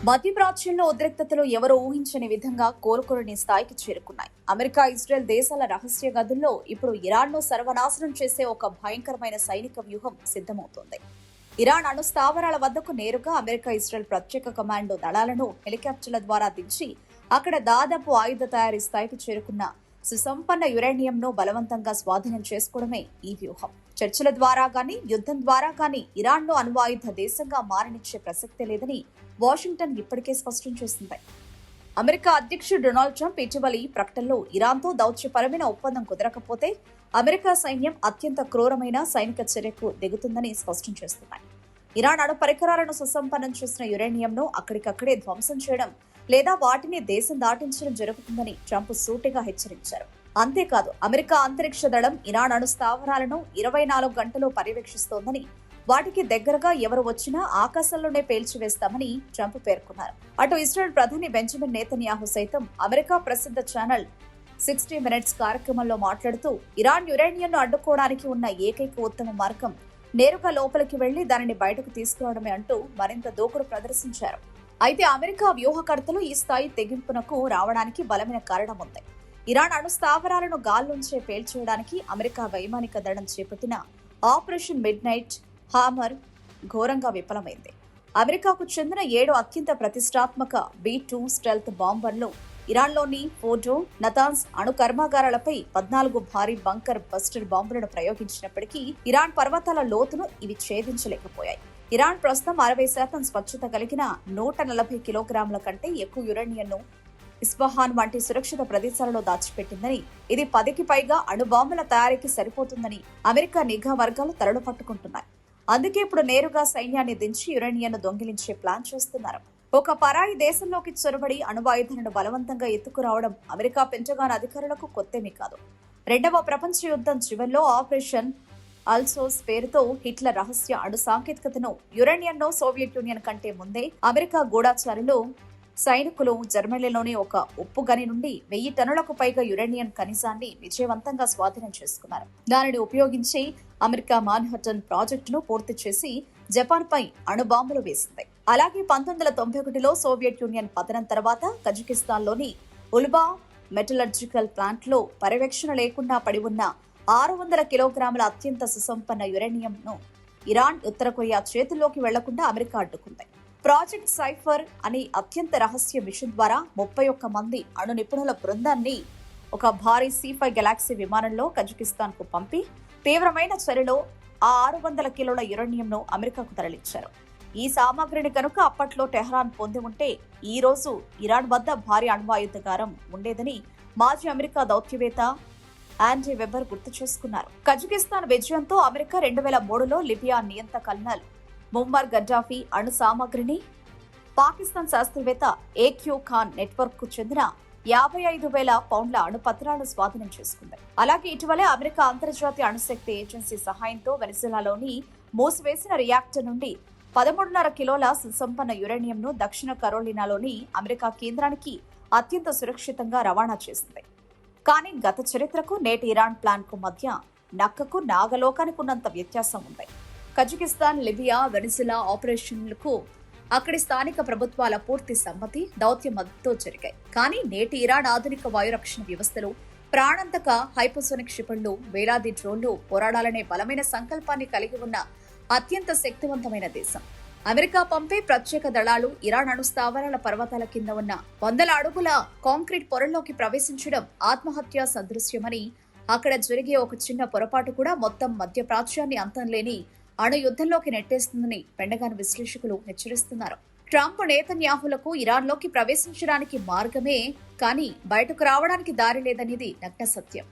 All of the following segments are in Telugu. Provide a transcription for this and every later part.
మధ్యప్రాచ్యంలో ఉద్రిక్తతలు ఎవరూ ఊహించని విధంగా కోలుకోలేని స్థాయికి చేరుకున్నాయి. అమెరికా, ఇజ్రాయెల్ దేశాల రహస్య గదుల్లో ఇప్పుడు ఇరాన్ను సర్వనాశనం చేసే ఒక భయంకరమైన సైనిక వ్యూహం సిద్ధమవుతోంది. ఇరాన్ అణు స్థావరాల వద్దకు నేరుగా అమెరికా, ఇజ్రాయెల్ ప్రత్యేక కమాండో దళాలను హెలికాప్టర్ల ద్వారా దించి అక్కడ దాదాపు ఆయుధ తయారీ స్థాయికి చేరుకున్న సుసంపన్న యురేనియంను బలవంతంగా స్వాధీనం చేసుకోవడమే ఈ వ్యూహం. చర్చల ద్వారా గానీ, యుద్ధం ద్వారా గానీ ఇరాన్ను అణ్వాయుధ దేశంగా మారనిచ్చే ప్రసక్తే లేదని వాషింగ్టన్ ఇప్పటికే స్పష్టం చేసింది. అమెరికా అధ్యక్షుడు డొనాల్డ్ ట్రంప్ ఇటీవలి ప్రకటనలో ఇరాన్తో దౌత్యపరమైన ఒప్పందం కుదరకపోతే అమెరికా సైన్యం అత్యంత క్రూరమైన సైనిక చర్యకు దిగుతుందని స్పష్టం చేస్తున్నాయి. ఇరాన్ అణు పరికరాలను సుసంపన్నం చేసిన యురేనియంను అక్కడికక్కడే ధ్వంసం చేయడం లేదా వాటిని దేశం దాటించడం జరుగుతుందని ట్రంప్ సూటిగా హెచ్చరించారు. అంతేకాదు, అమెరికా అంతరిక్ష దళం ఇరాన్ అణు స్థావరాలను 24 గంటలు పర్యవేక్షిస్తోందని, వాటికి దగ్గరగా ఎవరు వచ్చినా ఆకాశంలోనే పేల్చివేస్తామని ట్రంప్ పేర్కొన్నారు. అటు ఇజ్రాయెల్ ప్రధాని బెంజమిన్ నేతన్యాహు సైతం అమెరికా ప్రసిద్ధ ఛానల్ 60 Minutes కార్యక్రమంలో మాట్లాడుతూ ఇరాన్ యురేనియంను అడ్డుకోవడానికి ఉన్న ఏకైక ఉత్తమ మార్గం నేరుగా లోపలికి వెళ్లి దానిని బయటకు తీసుకురావడమే అంటూ మరింత దూకుడు ప్రదర్శించారు. అయితే అమెరికా వ్యూహకర్తలు ఈ స్థాయి తెగింపునకు రావడానికి బలమైన కారణం ఉంది. ఇరాన్ అణు స్థావరాలను గాల్లోంచే పేల్చేయడానికి అమెరికా వైమానిక దళం చేపట్టిన ఆపరేషన్ మిడ్ నైట్ హామర్ ఘోరంగా విఫలమైంది. అమెరికాకు చెందిన 7 అత్యంత ప్రతిష్టాత్మక B-2 స్టెల్త్ బాంబర్లు ఇరాన్లోని ఫోర్డో, నతాన్స్ అణు కర్మాగారాలపై 14 భారీ బంకర్ బస్టర్ బాంబులను ప్రయోగించినప్పటికీ ఇరాన్ పర్వతాల లోతును ఇవి ఛేదించలేకపోయాయి. ఇరాన్ ప్రస్తుతం 60% స్వచ్ఛత కలిగిన 140 కిలోగ్రాముల కంటే ఎక్కువ యురేనియంను ఇస్ఫహాన్ వంటి సురక్షిత ప్రదేశాలలో దాచిపెట్టిందని, ఇది 10కి పైగా అణుబాంబుల తయారీకి సరిపోతుందని అమెరికా నిఘా వర్గాలు తరలు పట్టుకుంటున్నాయి. అందుకే ఇప్పుడు నేరుగా సైన్యాన్ని దించి యురేనియంను దొంగిలించే ప్లాన్ చేస్తున్నారు. ఒక పరాయి దేశంలోకి చొరబడి అణువాయుధాలను బలవంతంగా ఎత్తుకురావడం అమెరికా పెంటగాన్ అధికారులకు కొత్తేమీ కాదు. 2వ ప్రపంచ యుద్ధం చివరిలో ఆపరేషన్ అల్సోస్ పేరుతో హిట్లర్ రహస్య అణు సాంకేతికతను, యురేనియంను సోవియట్ యూనియన్ కంటే ముందే అమెరికా గూఢాచారులు సైనికులు జర్మనీలోని ఒక ఉప్పు గని నుండి 1000 టన్నులకు పైగా యురేనియం ఖనిజాన్ని విజయవంతంగా స్వాధీనం చేసుకున్నారు. దానిని ఉపయోగించి అమెరికా మాన్హటన్ ప్రాజెక్టును పూర్తి చేసి జపాన్పై అణుబాంబులు వేసింది. అలాగే 1991లో సోవియట్ యూనియన్ పతనం తర్వాత కజకిస్తాన్లోని ఉల్బా మెటలర్జికల్ ప్లాంట్లో పర్యవేక్షణ లేకుండా పడి ఉన్న 600 కిలోగ్రాముల అత్యంత సుసంపన్న యురేనియంను ఇరాన్, ఉత్తర కొరియా చేతుల్లోకి వెళ్లకుండా అమెరికా అడ్డుకుంది. ప్రాజెక్ట్ సైఫర్ అనే అత్యంత రహస్య మిషన్ ద్వారా 31 మంది అణు నిపుణుల బృందాన్ని ఒక భారీ C-5 గెలాక్సీ విమానంలో కజకిస్తాన్ కు పంపి తీవ్రమైన చర్యలో ఆ 600 కిలోల యురేనియంను అమెరికాకు తరలించారు. ఈ సామాగ్రిని కనుక అప్పట్లో టెహ్రాన్ పొంది ఉంటే ఈ రోజు ఇరాన్ వద్ద భారీ అణ్వాయుధగారం ఉండేదని మాజీ అమెరికా దౌత్యవేత్త ఆండ్రీ వెబర్ గుర్తు చేసుకున్నారు. కజకిస్తాన్ విజయంతో అమెరికా 2003లో లిబియా నియంత కల్నల్ ముమ్మర్ గడ్డాఫీ అణు సామాగ్రిని, పాకిస్తాన్ శాస్త్రవేత్త ఏక్యూ ఖాన్ నెట్వర్క్ కు చెందిన 55,000 పౌండ్ల అణు పత్రాలను స్వాధీనం చేసుకుంది. అలాగే ఇటీవలే అమెరికా అంతర్జాతీయ అణుశక్తి ఏజెన్సీ సహాయంతో వెనిజులాలోని మూసివేసిన రియాక్టర్ నుండి 13.5 కిలోల సుసంపన్న యురేనియంను దక్షిణ కరోలినాలోని అమెరికా కేంద్రానికి అత్యంత సురక్షితంగా రవాణా చేసింది. కానీ గత చరిత్రకు నేటి ఇరాన్ ప్లాన్ కు మధ్య నక్కకు నాగలోకానికి ఉన్నంత వ్యత్యాసం ఉంది. కజకిస్తాన్, లిబియా, వెనిజులా ఆపరేషన్లకు అక్కడి స్థానిక ప్రభుత్వాల పూర్తి సమ్మతి, దౌత్య మద్దతుతో జరిగాయి. కానీ నేటి ఇరాన్ ఆధునిక వాయురక్షణ వ్యవస్థలు, ప్రాణాంతక హైపోసోనిక్ క్షిపణులు, వేలాది డ్రోన్లు పోరాడాలనే బలమైన సంకల్పాన్ని కలిగి ఉన్న అత్యంత శక్తివంతమైన దేశం. అమెరికా పంపే ప్రత్యేక దళాలు ఇరాన్ అణు స్థావరాల పర్వతాల కింద ఉన్న 100 అడుగుల కాంక్రీట్ పొరల్లోకి ప్రవేశించడం ఆత్మహత్యా సదృశ్యమని, అక్కడ జరిగే ఒక చిన్న పొరపాటు కూడా మొత్తం మధ్యప్రాచ్యాన్ని అంతం లేని అణు యుద్ధంలోకి నెట్టేస్తుందని పెంటగాన్ విశ్లేషకులు హెచ్చరిస్తున్నారు. ట్రంప్, నేతన్యాహులకు ఇరాన్లోకి ప్రవేశించడానికి మార్గమే కానీ బయటకు రావడానికి దారి లేదనేది నగ్న సత్యం.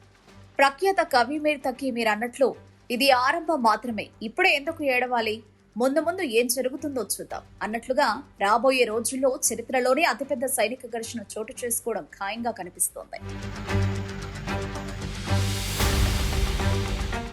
ప్రఖ్యాత కవి మీర్ తకీ మీర్ అన్నట్లు ఇది ఆరంభం మాత్రమే, ఇప్పుడే ఎందుకు ఏడవాలి, ముందు ముందు ఏం జరుగుతుందో చూద్దాం అన్నట్లుగా రాబోయే రోజుల్లో చరిత్రలోనే అతిపెద్ద సైనిక ఘర్షణ చోటు చేసుకోవడం ఖాయంగా కనిపిస్తోంది.